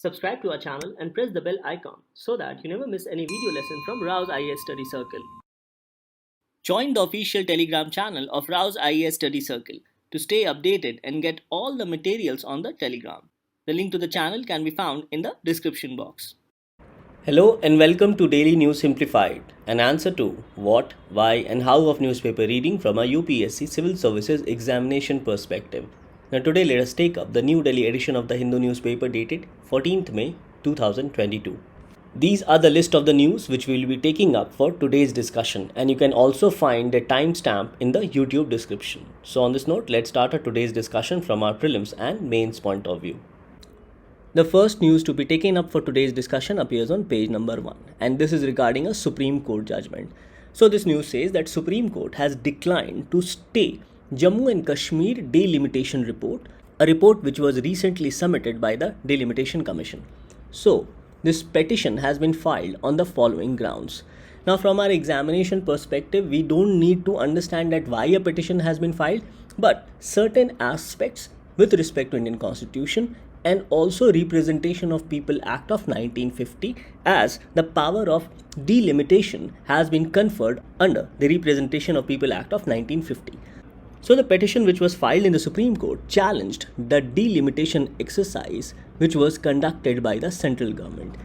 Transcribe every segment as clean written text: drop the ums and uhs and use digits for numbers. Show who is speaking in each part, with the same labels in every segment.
Speaker 1: Subscribe to our channel and press the bell icon so that you never miss any video lesson from Rao's IAS Study Circle. Join the official Telegram channel of Rao's IAS Study Circle to stay updated and get all the materials on the Telegram. The link to the channel can be found in the description box. Hello and welcome to Daily News Simplified, an answer to what, why and how of newspaper reading from a UPSC Civil Services examination perspective. Now today let us take up the New Delhi edition of the Hindu newspaper dated 14th May 2022. These are the list of the news which we will be taking up for today's discussion, and you can also find the timestamp in the YouTube description. So on this note, let's start our today's discussion from our prelims and mains point of view. The first news to be taken up for today's discussion appears on page number 1, and this is regarding a Supreme Court judgment. So this news says that Supreme Court has declined to stay Jammu and Kashmir Delimitation Report, a report which was recently submitted by the Delimitation Commission. So this petition has been filed on the following grounds. Now from our examination perspective, we don't need to understand that why a petition has been filed, but certain aspects with respect to Indian Constitution and also Representation of People Act of 1950, as the power of delimitation has been conferred under the Representation of People Act of 1950. So the petition which was filed in the Supreme Court challenged the delimitation exercise which was conducted by the central government,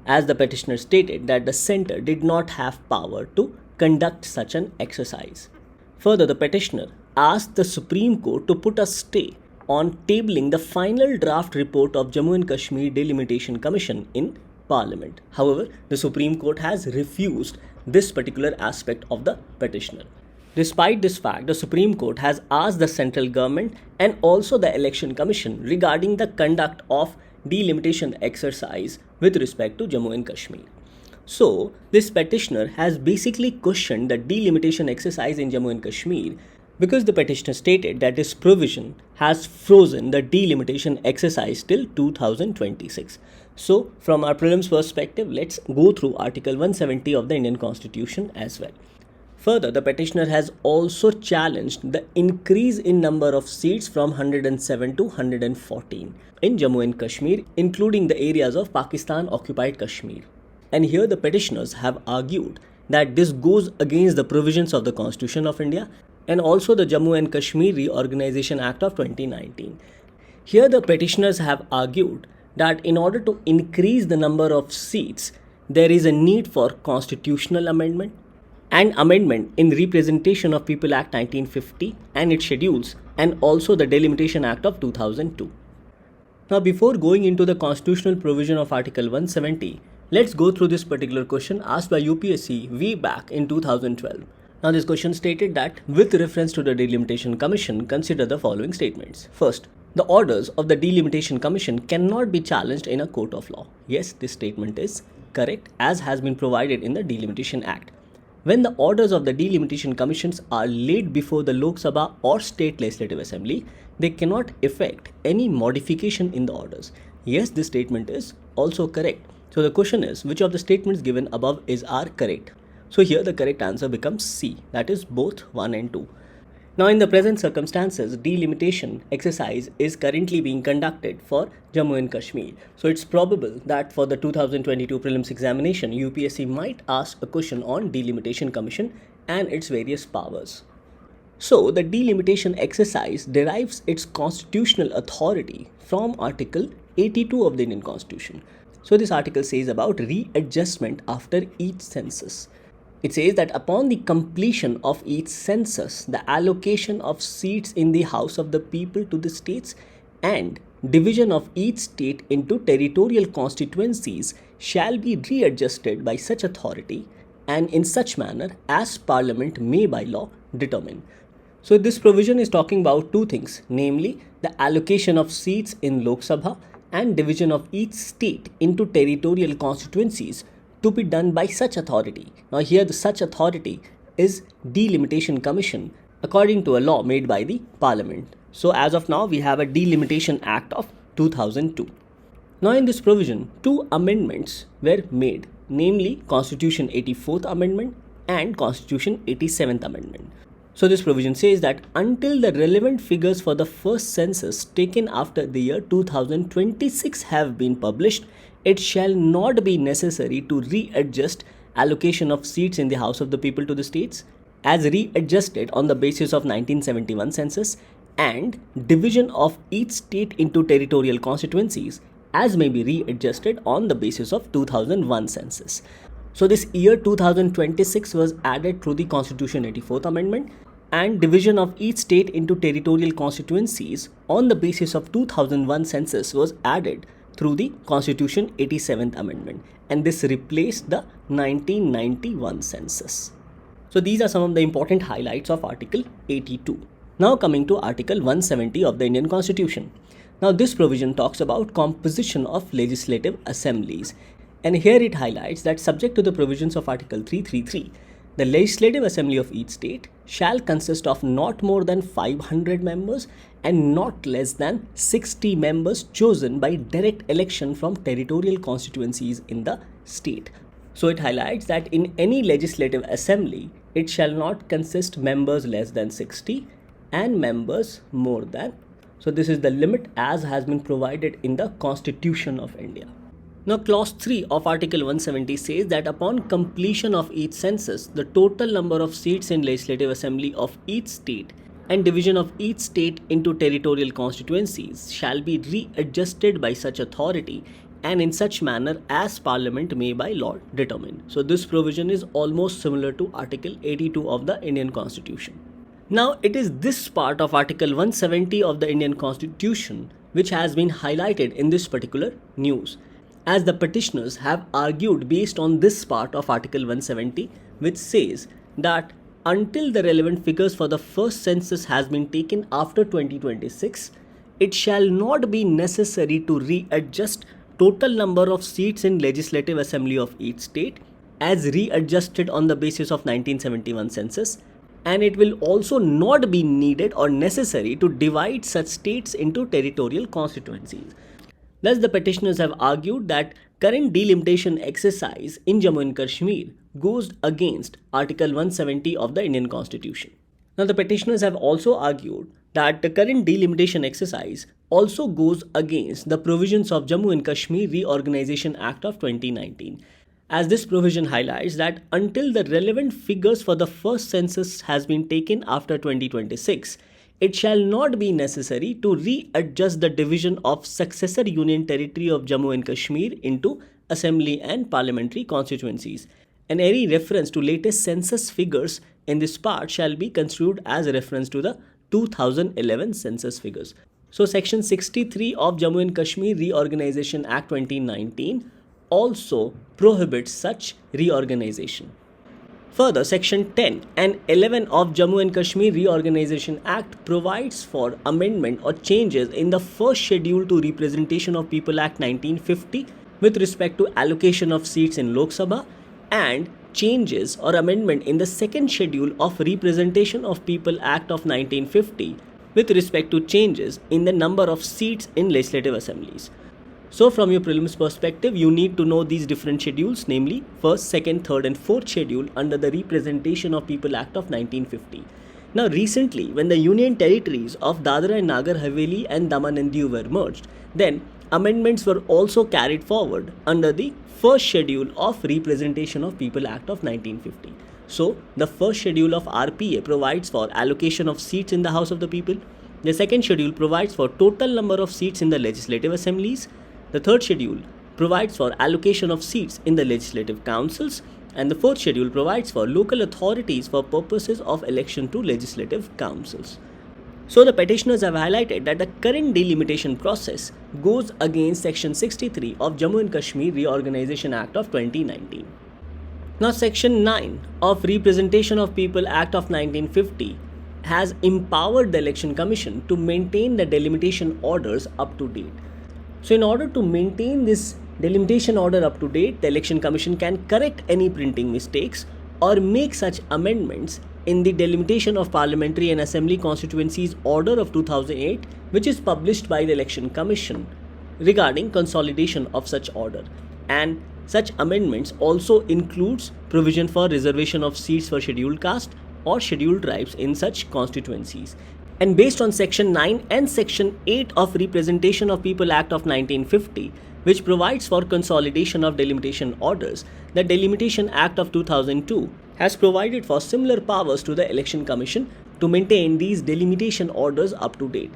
Speaker 1: as the petitioner stated that the centre did not have power to conduct such an exercise. Further, the petitioner asked the Supreme Court to put a stay on tabling the final draft report of Jammu and Kashmir Delimitation Commission in Parliament. However, the Supreme Court has refused this particular aspect of the petitioner. Despite this fact, the Supreme Court has asked the central government and also the Election Commission regarding the conduct of delimitation exercise with respect to Jammu and Kashmir. So, this petitioner has basically questioned the delimitation exercise in Jammu and Kashmir because the petitioner stated that this provision has frozen the delimitation exercise till 2026. So, from our prelims perspective, let's go through Article 170 of the Indian Constitution as well. Further, the petitioner has also challenged the increase in number of seats from 107 to 114 in Jammu and Kashmir, including the areas of Pakistan-occupied Kashmir. And here the petitioners have argued that this goes against the provisions of the Constitution of India and also the Jammu and Kashmir Reorganisation Act of 2019. Here the petitioners have argued that in order to increase the number of seats, there is a need for constitutional amendment and amendment in Representation of People Act 1950 and its schedules, and also the Delimitation Act of 2002. Now before going into the constitutional provision of Article 170, let's go through this particular question asked by UPSC way back in 2012. Now this question stated that with reference to the Delimitation Commission, consider the following statements. First, the orders of the Delimitation Commission cannot be challenged in a court of law. Yes, this statement is correct, as has been provided in the Delimitation Act. When the orders of the Delimitation Commissions are laid before the Lok Sabha or State Legislative Assembly, they cannot effect any modification in the orders. Yes, this statement is also correct. So the question is, which of the statements given above are correct? So here the correct answer becomes C, that is both 1 and 2. Now in the present circumstances, delimitation exercise is currently being conducted for Jammu and Kashmir. So it's probable that for the 2022 prelims examination, UPSC might ask a question on Delimitation Commission and its various powers. So the delimitation exercise derives its constitutional authority from Article 82 of the Indian Constitution. So this article says about readjustment after each census. It says that upon the completion of each census, the allocation of seats in the House of the People to the states and division of each state into territorial constituencies shall be readjusted by such authority and in such manner as Parliament may by law determine. So this provision is talking about two things, namely the allocation of seats in Lok Sabha and division of each state into territorial constituencies to be done by such authority. Now here the such authority is Delimitation Commission according to a law made by the Parliament. So as of now we have a Delimitation Act of 2002. Now in this provision, two amendments were made, namely Constitution 84th Amendment and Constitution 87th Amendment. So this provision says that until the relevant figures for the first census taken after the year 2026 have been published, it shall not be necessary to readjust allocation of seats in the House of the People to the states as readjusted on the basis of 1971 census and division of each state into territorial constituencies as may be readjusted on the basis of 2001 census. So this year 2026 was added through the Constitution 84th Amendment, and division of each state into territorial constituencies on the basis of 2001 census was added through the Constitution 87th Amendment, and this replaced the 1991 census. So these are some of the important highlights of Article 82. Now coming to Article 170 of the Indian Constitution. Now this provision talks about composition of legislative assemblies, and here it highlights that subject to the provisions of Article 333, the Legislative Assembly of each state shall consist of not more than 500 members and not less than 60 members chosen by direct election from territorial constituencies in the state. So it highlights that in any legislative assembly, it shall not consist members less than 60 and members more than. So this is the limit as has been provided in the Constitution of India. Now clause 3 of Article 170 says that upon completion of each census, the total number of seats in Legislative Assembly of each state and division of each state into territorial constituencies shall be readjusted by such authority and in such manner as Parliament may by law determine. So this provision is almost similar to Article 82 of the Indian Constitution. Now it is this part of Article 170 of the Indian Constitution which has been highlighted in this particular news, as the petitioners have argued based on this part of Article 170, which says that until the relevant figures for the first census has been taken after 2026, it shall not be necessary to readjust total number of seats in Legislative Assembly of each state as readjusted on the basis of 1971 census, and it will also not be needed or necessary to divide such states into territorial constituencies. Thus, the petitioners have argued that current delimitation exercise in Jammu and Kashmir goes against Article 170 of the Indian Constitution. Now, the petitioners have also argued that the current delimitation exercise also goes against the provisions of Jammu and Kashmir Reorganisation Act of 2019, as this provision highlights that until the relevant figures for the first census has been taken after 2026, it shall not be necessary to readjust the division of successor union territory of Jammu and Kashmir into assembly and parliamentary constituencies, and any reference to latest census figures in this part shall be construed as a reference to the 2011 census figures. So section 63 of Jammu and Kashmir Reorganisation Act 2019 also prohibits such reorganization. Further, Section 10 and 11 of Jammu and Kashmir Reorganisation Act provides for amendment or changes in the first schedule to Representation of People Act 1950 with respect to allocation of seats in Lok Sabha, and changes or amendment in the second schedule of Representation of People Act of 1950 with respect to changes in the number of seats in legislative assemblies. So from your prelims perspective, you need to know these different schedules, namely first, second, third and fourth schedule under the Representation of People Act of 1950. Now recently, when the Union Territories of Dadra and Nagar Haveli and Daman and Diu were merged, then amendments were also carried forward under the first schedule of Representation of People Act of 1950. So the first schedule of RPA provides for allocation of seats in the House of the People. The second schedule provides for total number of seats in the legislative assemblies. The third schedule provides for allocation of seats in the legislative councils, and the fourth schedule provides for local authorities for purposes of election to legislative councils. So the petitioners have highlighted that the current delimitation process goes against Section 63 of Jammu and Kashmir Reorganisation Act of 2019. Now Section 9 of Representation of People Act of 1950 has empowered the Election Commission to maintain the delimitation orders up to date. So in order to maintain this delimitation order up to date, the Election Commission can correct any printing mistakes or make such amendments in the Delimitation of Parliamentary and Assembly Constituencies Order of 2008, which is published by the Election Commission regarding consolidation of such order. And such amendments also includes provision for reservation of seats for scheduled caste or scheduled tribes in such constituencies. And based on Section 9 and Section 8 of Representation of People Act of 1950, which provides for consolidation of delimitation orders, the Delimitation Act of 2002 has provided for similar powers to the Election Commission to maintain these delimitation orders up to date.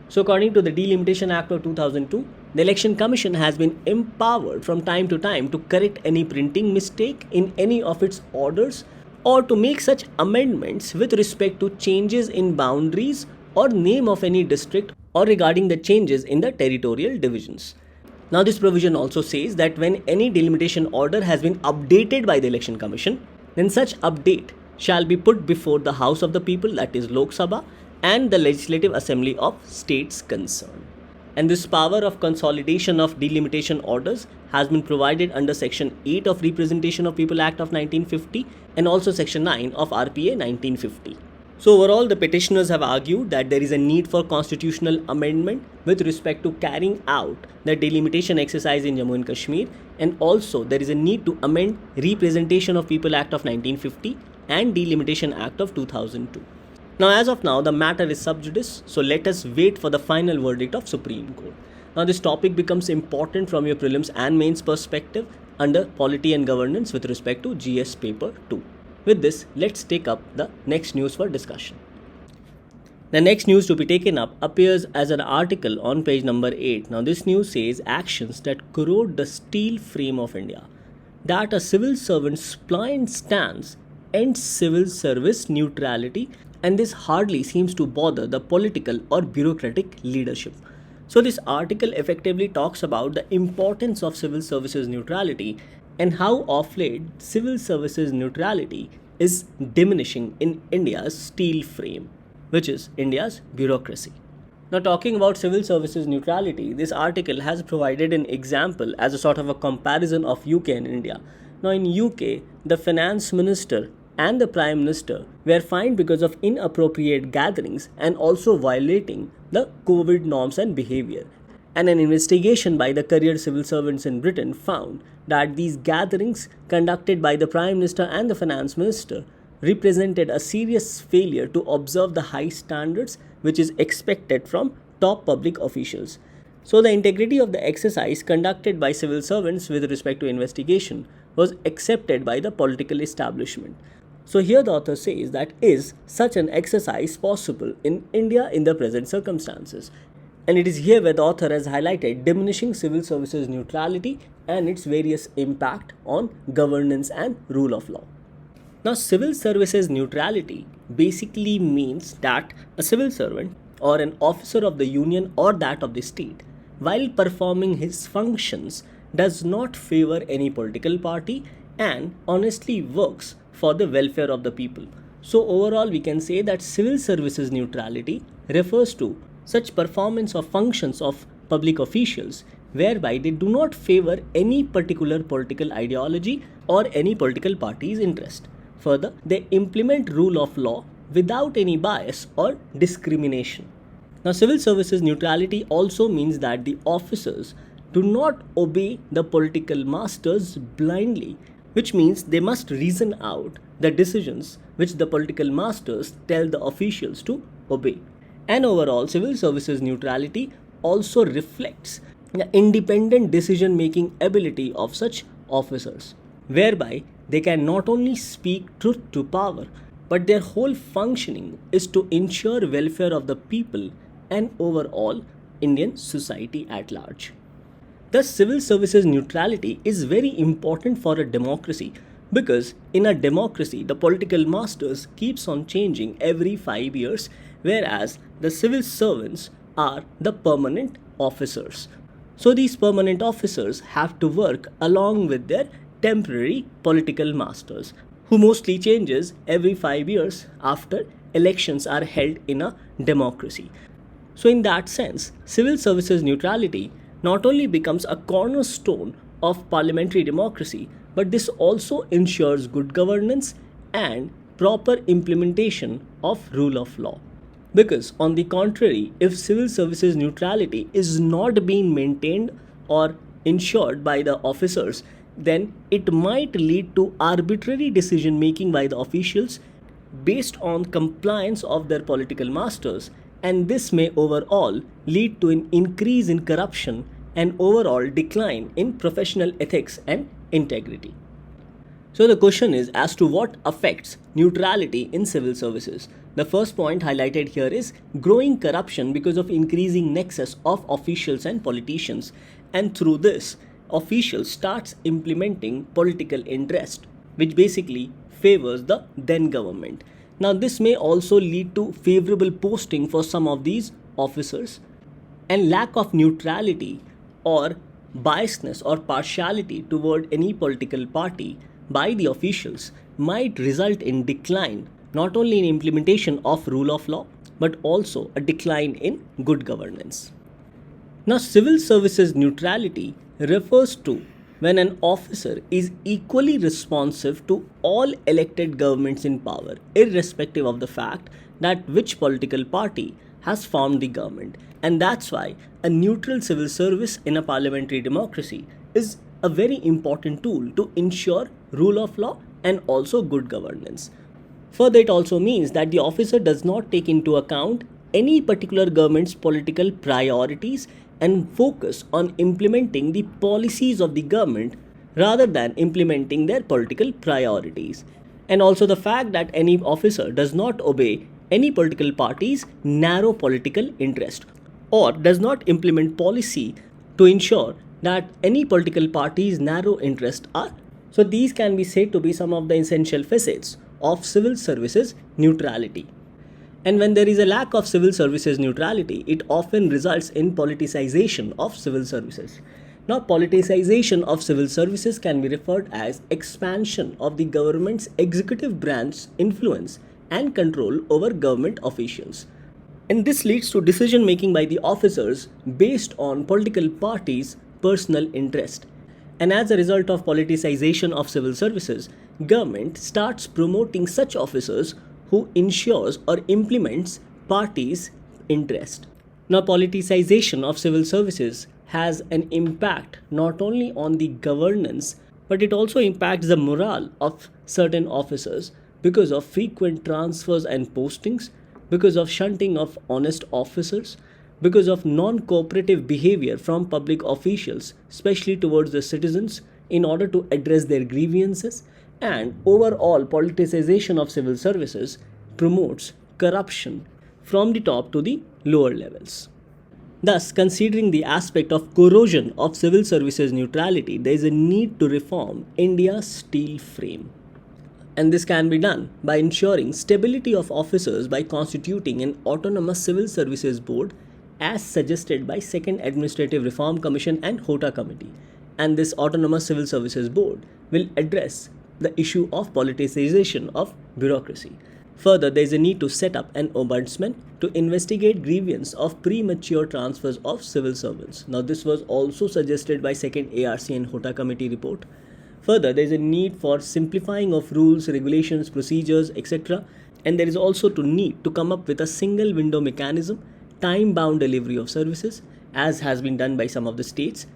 Speaker 1: So according to the Delimitation Act of 2002, the Election Commission has been empowered from time to time to correct any printing mistake in any of its orders or to make such amendments with respect to changes in boundaries or name of any district or regarding the changes in the territorial divisions. Now this provision also says that when any delimitation order has been updated by the Election Commission, then such update shall be put before the House of the People, that is Lok Sabha, and the Legislative Assembly of states concerned. And this power of consolidation of delimitation orders has been provided under Section 8 of Representation of People Act of 1950 and also Section 9 of RPA 1950. So overall, the petitioners have argued that there is a need for constitutional amendment with respect to carrying out the delimitation exercise in Jammu and Kashmir, and also there is a need to amend Representation of People Act of 1950 and Delimitation Act of 2002. Now as of now, the matter is sub judice, so let us wait for the final verdict of Supreme Court. Now this topic becomes important from your prelims and mains perspective under Polity and Governance with respect to GS paper 2. With this, let's take up the next news for discussion. The next news to be taken up appears as an article on page number 8. Now this news says actions that corrode the steel frame of India, that a civil servant's pliant stance ends civil service neutrality, and this hardly seems to bother the political or bureaucratic leadership. So this article effectively talks about the importance of civil services neutrality and how of late civil services neutrality is diminishing in India's steel frame, which is India's bureaucracy. Now talking about civil services neutrality, this article has provided an example as a sort of a comparison of UK and India. Now in UK, the finance minister and the Prime Minister were fined because of inappropriate gatherings and also violating the COVID norms and behavior. And an investigation by the career civil servants in Britain found that these gatherings conducted by the Prime Minister and the Finance Minister represented a serious failure to observe the high standards which is expected from top public officials. So the integrity of the exercise conducted by civil servants with respect to investigation was accepted by the political establishment. So here the author says that is such an exercise possible in India in the present circumstances? And it is here where the author has highlighted diminishing civil services neutrality and its various impact on governance and rule of law. Now civil services neutrality basically means that a civil servant or an officer of the union or that of the state, while performing his functions, does not favor any political party and honestly works for the welfare of the people. So overall we can say that civil services neutrality refers to such performance of functions of public officials whereby they do not favor any particular political ideology or any political party's interest. Further, they implement rule of law without any bias or discrimination. Now civil services neutrality also means that the officers do not obey the political masters blindly, which means they must reason out the decisions which the political masters tell the officials to obey. And overall, civil services neutrality also reflects the independent decision-making ability of such officers, whereby they can not only speak truth to power, but their whole functioning is to ensure welfare of the people and overall Indian society at large. Thus, civil services neutrality is very important for a democracy because in a democracy, the political masters keeps on changing every 5 years, whereas the civil servants are the permanent officers. So these permanent officers have to work along with their temporary political masters, who mostly changes every 5 years after elections are held in a democracy. So in that sense, civil services neutrality not only becomes a cornerstone of parliamentary democracy, but this also ensures good governance and proper implementation of rule of law. Because on the contrary, if civil services neutrality is not being maintained or ensured by the officers, then it might lead to arbitrary decision making by the officials based on compliance of their political masters, and this may overall lead to an increase in corruption and overall decline in professional ethics and integrity. So the question is as to what affects neutrality in civil services. The first point highlighted here is growing corruption because of increasing nexus of officials and politicians, and through this officials starts implementing political interest, which basically favors the then government. Now this may also lead to favorable posting for some of these officers, and lack of neutrality or biasness or partiality toward any political party by the officials might result in decline not only in implementation of rule of law but also a decline in good governance. Now, civil services neutrality refers to when an officer is equally responsive to all elected governments in power, irrespective of the fact that which political party has formed the government. And that's why a neutral civil service in a parliamentary democracy is a very important tool to ensure rule of law and also good governance. Further, it also means that the officer does not take into account any particular government's political priorities and focus on implementing the policies of the government rather than implementing their political priorities. And also the fact that any officer does not obey any political party's narrow political interest or does not implement policy to ensure that any political party's narrow interests are. So these can be said to be some of the essential facets of civil services neutrality. And when there is a lack of civil services neutrality, it often results in politicization of civil services. Now, politicization of civil services can be referred as expansion of the government's executive branch's influence and control over government officials. And this leads to decision making by the officers based on political parties' personal interest. And as a result of politicization of civil services, government starts promoting such officers who ensures or implements parties' interest. Now, politicization of civil services has an impact not only on the governance, but it also impacts the morale of certain officers because of frequent transfers and postings, because of shunting of honest officers, because of non-cooperative behavior from public officials, especially towards the citizens, in order to address their grievances, and overall politicization of civil services promotes corruption from the top to the lower levels. Thus, considering the aspect of corrosion of civil services neutrality, there is a need to reform India's steel frame. And this can be done by ensuring stability of officers by constituting an autonomous civil services board as suggested by Second Administrative Reform Commission and Hota Committee. And this autonomous civil services board will address the issue of politicization of bureaucracy. Further, there is a need to set up an ombudsman to investigate grievance of premature transfers of civil servants. Now, this was also suggested by Second ARC and Hota Committee report. Further, there is a need for simplifying of rules, regulations, procedures, etc. And there is also a need to come up with a single window mechanism, time-bound delivery of services, as has been done by some of the states,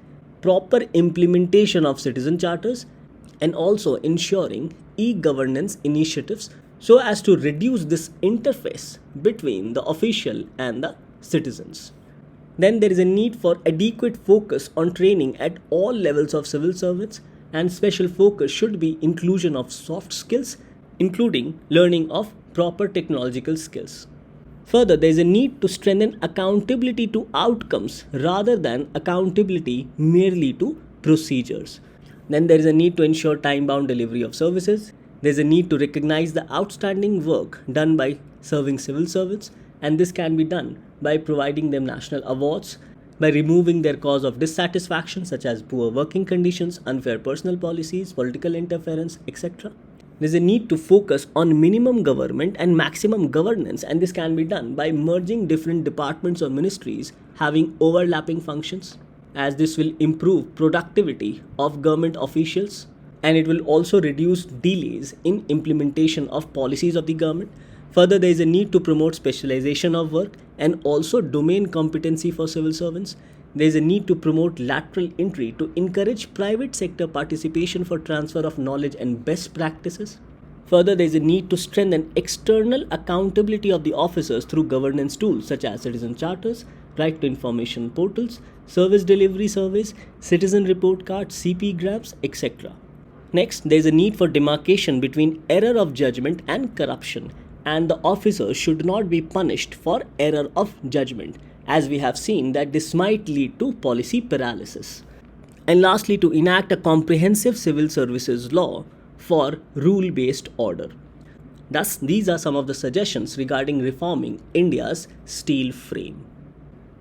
Speaker 1: proper implementation of citizen charters, and also ensuring e-governance initiatives so as to reduce this interface between the official and the citizens. Then there is a need for adequate focus on training at all levels of civil servants, and special focus should be inclusion of soft skills, including learning of proper technological skills. Further, there is a need to strengthen accountability to outcomes rather than accountability merely to procedures. Then there is a need to ensure time-bound delivery of services. There is a need to recognize the outstanding work done by serving civil servants, and this can be done by providing them national awards, by removing their cause of dissatisfaction such as poor working conditions, unfair personal policies, political interference, etc. There is a need to focus on minimum government and maximum governance, and this can be done by merging different departments or ministries having overlapping functions, as this will improve productivity of government officials, and it will also reduce delays in implementation of policies of the government. Further, there is a need to promote specialization of work and also domain competency for civil servants. There is a need to promote lateral entry to encourage private sector participation for transfer of knowledge and best practices. Further, there is a need to strengthen external accountability of the officers through governance tools such as citizen charters, right to information portals, service delivery surveys, citizen report cards, CP grabs, etc. Next, there is a need for demarcation between error of judgment and corruption, and the officers should not be punished for error of judgment, as we have seen that this might lead to policy paralysis. And lastly, to enact a comprehensive civil services law for rule-based order. Thus, these are some of the suggestions regarding reforming India's steel frame.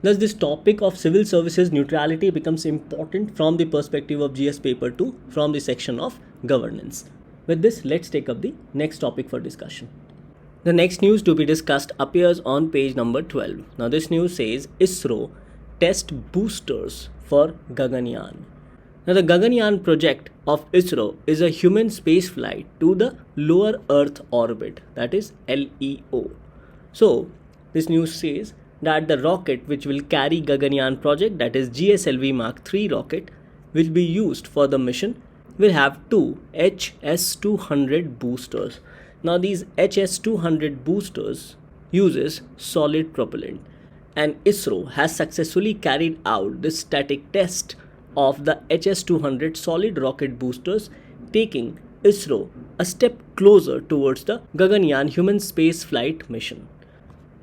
Speaker 1: Thus, this topic of civil services neutrality becomes important from the perspective of GS paper 2 from the section of governance. With this, let's take up the next topic for discussion. The next news to be discussed appears on page number 12. Now, this news says ISRO test boosters for Gaganyaan. Now, the Gaganyaan project of ISRO is a human space flight to the lower Earth orbit, that is LEO. So, this news says that the rocket which will carry Gaganyaan project, that is GSLV-MK-III rocket, will be used for the mission, will have two HS-200 boosters. Now, these HS-200 boosters uses solid propellant, and ISRO has successfully carried out this static test of the HS-200 solid rocket boosters, taking ISRO a step closer towards the Gaganyaan human space flight mission.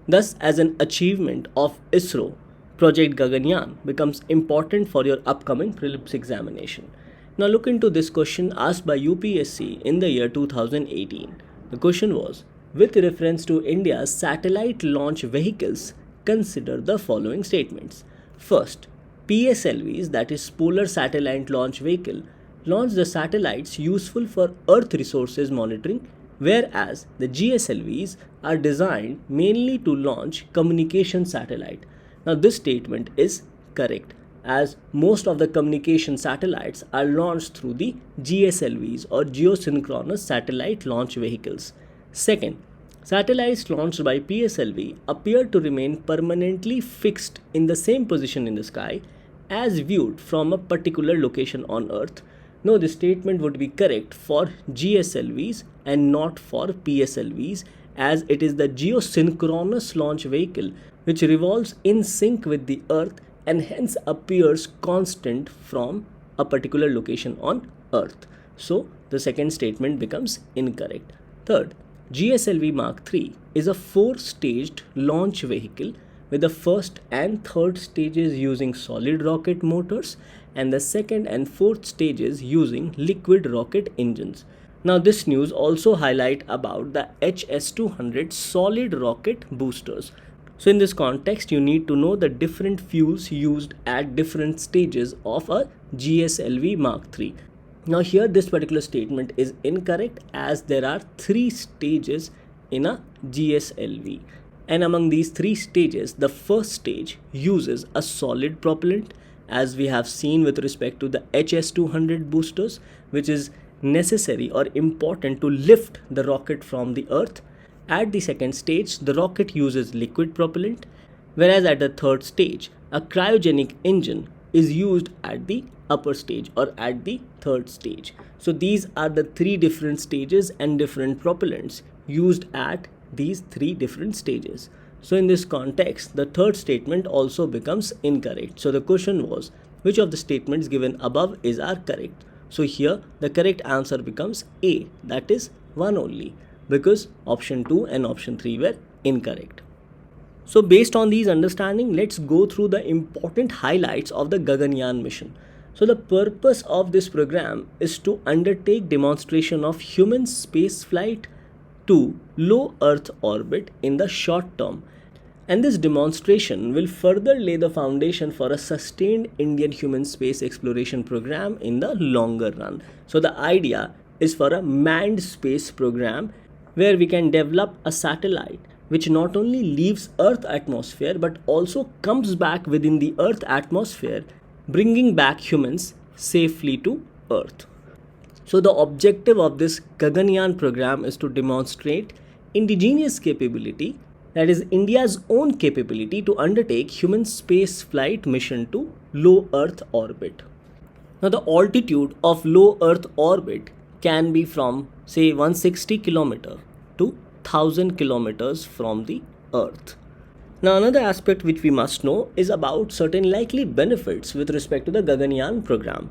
Speaker 1: Thus, as an achievement of ISRO, Project Gaganyaan becomes important for your upcoming prelims examination. Now look into this question asked by UPSC in the year 2018. The question was, with reference to India's satellite launch vehicles, consider the following statements. First, PSLVs, that is Polar Satellite Launch Vehicle, launch the satellites useful for Earth resources monitoring, whereas the GSLVs are designed mainly to launch communication satellite. Now this statement is correct, as most of the communication satellites are launched through the GSLVs or geosynchronous satellite launch vehicles. Second, satellites launched by PSLV appear to remain permanently fixed in the same position in the sky as viewed from a particular location on Earth. No, this statement would be correct for GSLVs and not for PSLVs, as it is the geosynchronous launch vehicle which revolves in sync with the Earth and hence appears constant from a particular location on Earth. So, the second statement becomes incorrect. Third, GSLV-MK-III is a 4-staged launch vehicle with the first and third stages using solid rocket motors and the second and fourth stages using liquid rocket engines. Now this news also highlight about the HS-200 solid rocket boosters. So in this context, you need to know the different fuels used at different stages of a GSLV-MK-III. Now here this particular statement is incorrect, as there are 3 stages in a GSLV. And among these 3 stages, the first stage uses a solid propellant, as we have seen with respect to the HS-200 boosters, which is necessary or important to lift the rocket from the Earth. At the second stage, the rocket uses liquid propellant, whereas at the third stage, a cryogenic engine is used at the upper stage or at the third stage. So these are the 3 different stages and different propellants used at these 3 different stages. So in this context, the third statement also becomes incorrect. So the question was, which of the statements given above are correct? So here the correct answer becomes A, that is 1 only, because option 2 and option 3 were incorrect. So based on these understanding, let's go through the important highlights of the Gaganyaan mission. So the purpose of this program is to undertake demonstration of human space flight to low Earth orbit in the short term. And this demonstration will further lay the foundation for a sustained Indian human space exploration program in the longer run. So the idea is for a manned space program where we can develop a satellite which not only leaves Earth atmosphere but also comes back within the Earth atmosphere, bringing back humans safely to Earth. So the objective of this Gaganyaan program is to demonstrate indigenous capability, that is India's own capability to undertake human space flight mission to low Earth orbit. Now the altitude of low Earth orbit can be from say 160 kilometer to 1000 kilometers from the earth. Now, another aspect which we must know is about certain likely benefits with respect to the Gaganyaan program.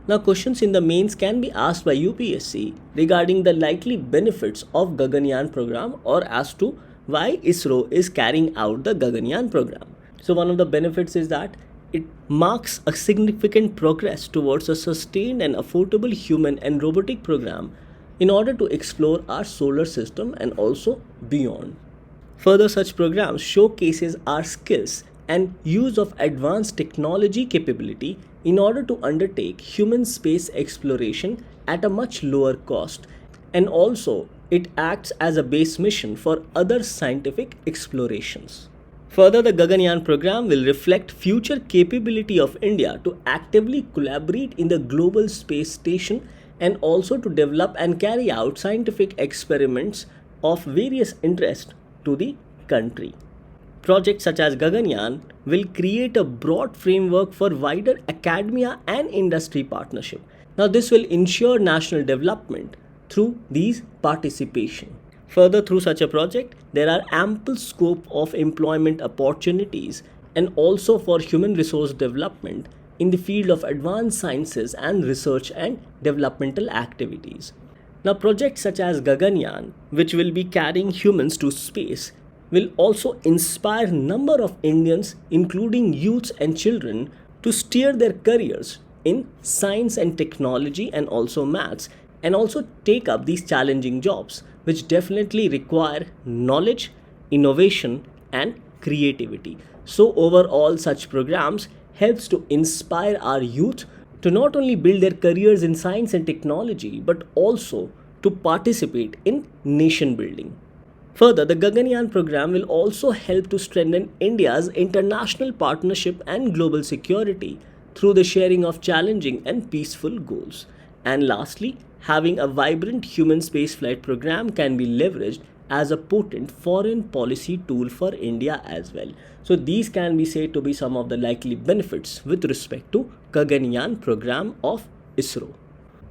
Speaker 1: Now, questions in the mains can be asked by UPSC regarding the likely benefits of Gaganyaan program or as to why ISRO is carrying out the Gaganyaan program. So, one of the benefits is that it marks a significant progress towards a sustained and affordable human and robotic program in order to explore our solar system and also beyond. Further, such programs showcases our skills and use of advanced technology capability in order to undertake human space exploration at a much lower cost, and also it acts as a base mission for other scientific explorations. Further, the Gaganyaan program will reflect future capability of India to actively collaborate in the global space station and also to develop and carry out scientific experiments of various interest to the country. Projects such as Gaganyaan will create a broad framework for wider academia and industry partnership. Now, this will ensure national development through these participation. Further, through such a project, there are ample scope of employment opportunities and also for human resource development in the field of advanced sciences and research and developmental activities. Now, projects such as Gaganyaan, which will be carrying humans to space, will also inspire a number of Indians, including youths and children, to steer their careers in science and technology and also maths, and also take up these challenging jobs, which definitely require knowledge, innovation, and creativity. So, overall, such programs helps to inspire our youth to not only build their careers in science and technology but also to participate in nation building. Further, the Gaganyaan program will also help to strengthen India's international partnership and global security through the sharing of challenging and peaceful goals. And lastly, having a vibrant human spaceflight program can be leveraged as a potent foreign policy tool for India as well. So these can be said to be some of the likely benefits with respect to Gaganyaan program of ISRO.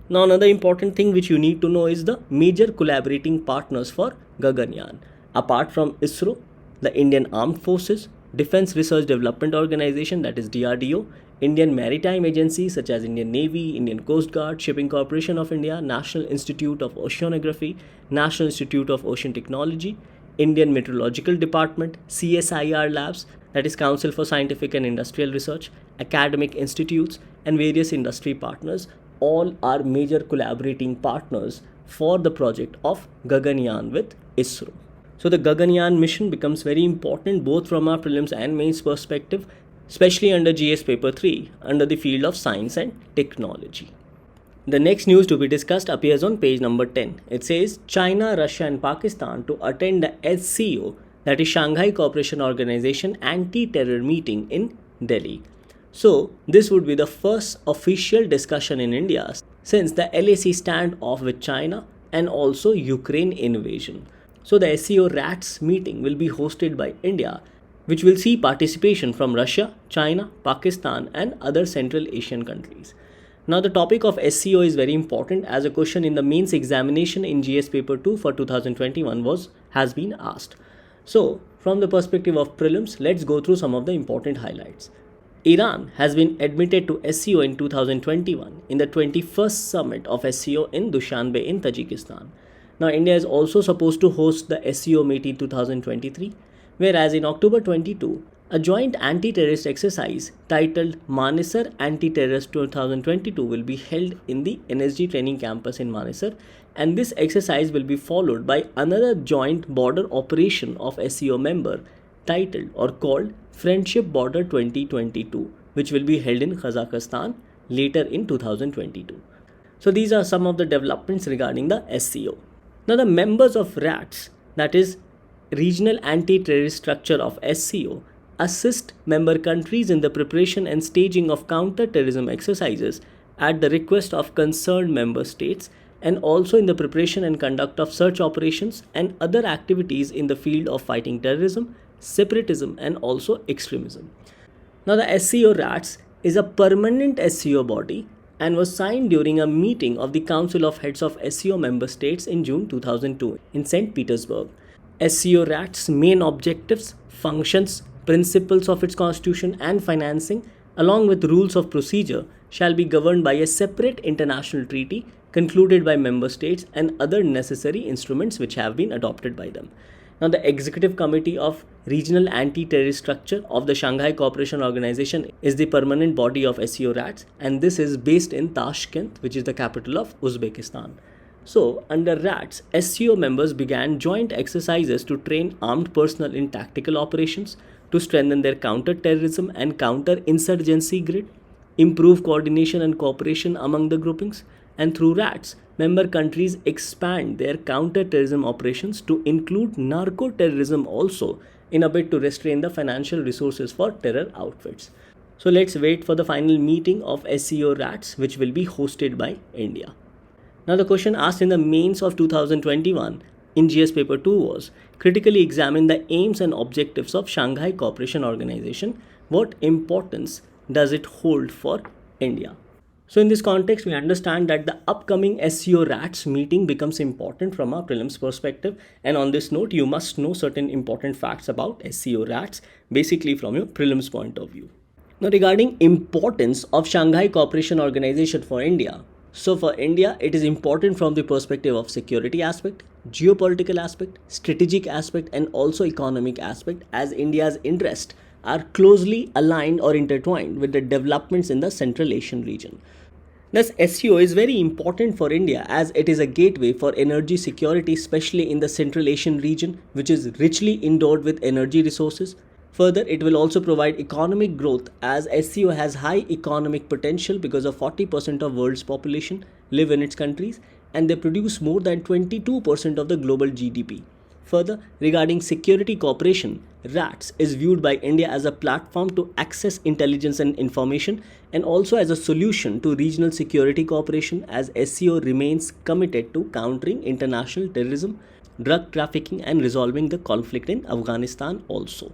Speaker 1: Now, another important thing which you need to know is the major collaborating partners for Gaganyaan. Apart from ISRO, the Indian Armed Forces, Defense Research Development Organization, that is DRDO, Indian maritime agencies such as Indian Navy, Indian Coast Guard, Shipping Corporation of India, National Institute of Oceanography, National Institute of Ocean Technology, Indian Meteorological Department, CSIR labs, that is Council for Scientific and Industrial Research, academic institutes, and various industry partners, all are major collaborating partners for the project of Gaganyaan with ISRO. So the Gaganyaan mission becomes very important both from our prelims and mains perspective, especially under GS paper 3 under the field of science and technology. The next news to be discussed appears on page number 10. It says China, Russia and Pakistan to attend the SCO, that is Shanghai Cooperation Organization anti-terror meeting in Delhi. So this would be the first official discussion in India since the LAC standoff with China and also Ukraine invasion. So the SCO-RATS meeting will be hosted by India, which will see participation from Russia, China, Pakistan and other Central Asian countries. Now the topic of SCO is very important as a question in the mains examination in GS paper 2 for 2021 has been asked. So from the perspective of prelims, let's go through some of the important highlights. Iran has been admitted to SCO in 2021 in the 21st summit of SCO in Dushanbe in Tajikistan. Now India is also supposed to host the SCO meet in 2023, whereas in October 22, a joint anti-terrorist exercise titled Manesar Anti-Terrorist 2022 will be held in the NSG training campus in Manesar, and this exercise will be followed by another joint border operation of SCO member titled or called Friendship Border 2022, which will be held in Kazakhstan later in 2022. So these are some of the developments regarding the SCO. Now the members of RATS, that is Regional Anti-Terrorist Structure of SCO, assist member countries in the preparation and staging of counter-terrorism exercises at the request of concerned member states, and also in the preparation and conduct of search operations and other activities in the field of fighting terrorism, separatism and also extremism. Now the SCO-RATS is a permanent SCO body and was signed during a meeting of the Council of Heads of SCO member states in June 2002 in St. Petersburg. SCO-RATS' main objectives, functions, principles of its constitution and financing, along with rules of procedure, shall be governed by a separate international treaty concluded by member states and other necessary instruments which have been adopted by them. Now, the Executive Committee of Regional Anti-Terrorist Structure of the Shanghai Cooperation Organization is the permanent body of SCO-RATS, and this is based in Tashkent, which is the capital of Uzbekistan. So, under RATS, SCO members began joint exercises to train armed personnel in tactical operations, to strengthen their counter-terrorism and counter-insurgency grid, improve coordination and cooperation among the groupings, and through RATS, member countries expand their counter-terrorism operations to include narco-terrorism also in a bid to restrain the financial resources for terror outfits. So let's wait for the final meeting of SCO-RATS, which will be hosted by India. Now the question asked in the mains of 2021 in GS paper 2 was, critically examine the aims and objectives of Shanghai Cooperation Organization. What importance does it hold for India? So in this context, we understand that the upcoming SCO-RATS meeting becomes important from a prelims perspective. And on this note, you must know certain important facts about SCO-RATS, basically from your prelims point of view. Now regarding importance of Shanghai Cooperation Organization for India. So for India, it is important from the perspective of security aspect, geopolitical aspect, strategic aspect, and also economic aspect, as India's interests are closely aligned or intertwined with the developments in the Central Asian region. Thus, SCO is very important for India as it is a gateway for energy security, especially in the Central Asian region, which is richly endowed with energy resources. Further, it will also provide economic growth as SCO has high economic potential because of 40% of world's population live in its countries and they produce more than 22% of the global GDP. Further, regarding security cooperation, RATS is viewed by India as a platform to access intelligence and information and also as a solution to regional security cooperation as SCO remains committed to countering international terrorism, drug trafficking and resolving the conflict in Afghanistan also.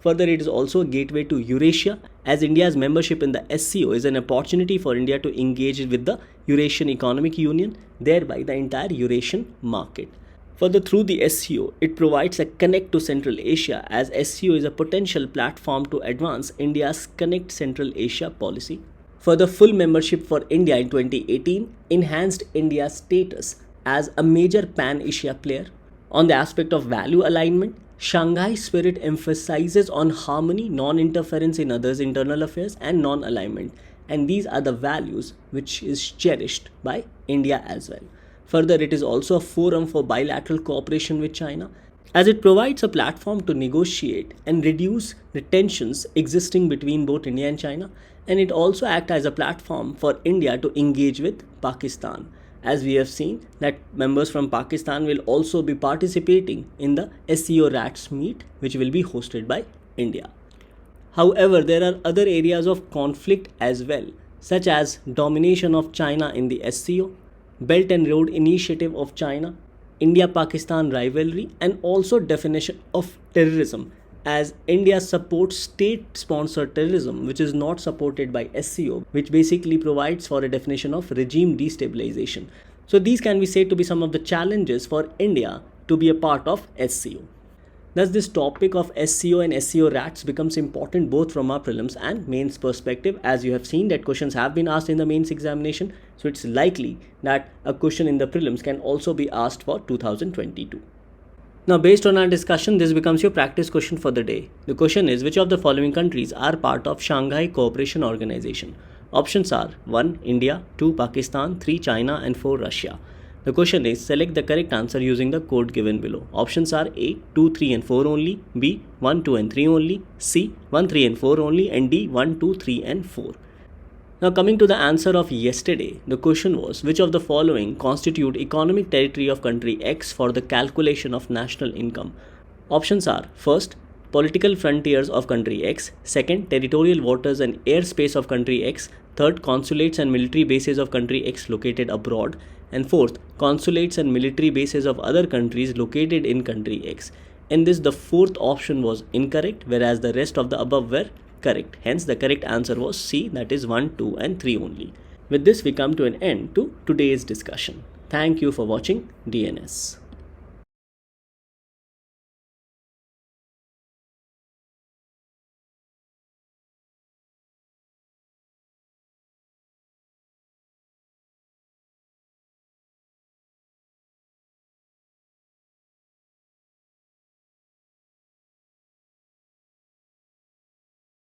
Speaker 1: Further, it is also a gateway to Eurasia as India's membership in the SCO is an opportunity for India to engage with the Eurasian Economic Union, thereby the entire Eurasian market. Further, through the SCO, it provides a connect to Central Asia as SCO is a potential platform to advance India's Connect Central Asia policy. Further, full membership for India in 2018 enhanced India's status as a major pan-Asia player. On the aspect of value alignment, Shanghai Spirit emphasizes on harmony, non-interference in others' internal affairs and non-alignment, and these are the values which is cherished by India as well. Further, it is also a forum for bilateral cooperation with China as it provides a platform to negotiate and reduce the tensions existing between both India and China, and it also acts as a platform for India to engage with Pakistan, as we have seen that members from Pakistan will also be participating in the SCO-RATS meet, which will be hosted by India. However, there are other areas of conflict as well, such as domination of China in the SCO, Belt and Road Initiative of China, India-Pakistan rivalry, and also definition of terrorism, as India supports state-sponsored terrorism, which is not supported by SCO, which basically provides for a definition of regime destabilization. So these can be said to be some of the challenges for India to be a part of SCO. Thus, this topic of SCO and SCO-RATS becomes important both from our prelims and mains perspective, as you have seen that questions have been asked in the mains examination. So it's likely that a question in the prelims can also be asked for 2022. Now, based on our discussion, this becomes your practice question for the day. The question is, which of the following countries are part of Shanghai Cooperation Organization? Options are 1. India, 2. Pakistan, 3. China and 4. Russia. The question is, select the correct answer using the code given below. Options are A. 2, 3 and 4 only, B. 1, 2 and 3 only, C. 1, 3 and 4 only, and D. 1, 2, 3 and 4. Now coming to the answer of yesterday, the question was, which of the following constitute economic territory of country X for the calculation of national income? Options are, first, political frontiers of country X, second, territorial waters and airspace of country X, third, consulates and military bases of country X located abroad, and fourth, consulates and military bases of other countries located in country X. In this, the fourth option was incorrect, whereas the rest of the above were correct. Hence, the correct answer was C, that is 1, 2 and 3 only. With this, we come to an end to today's discussion. Thank you for watching DNS.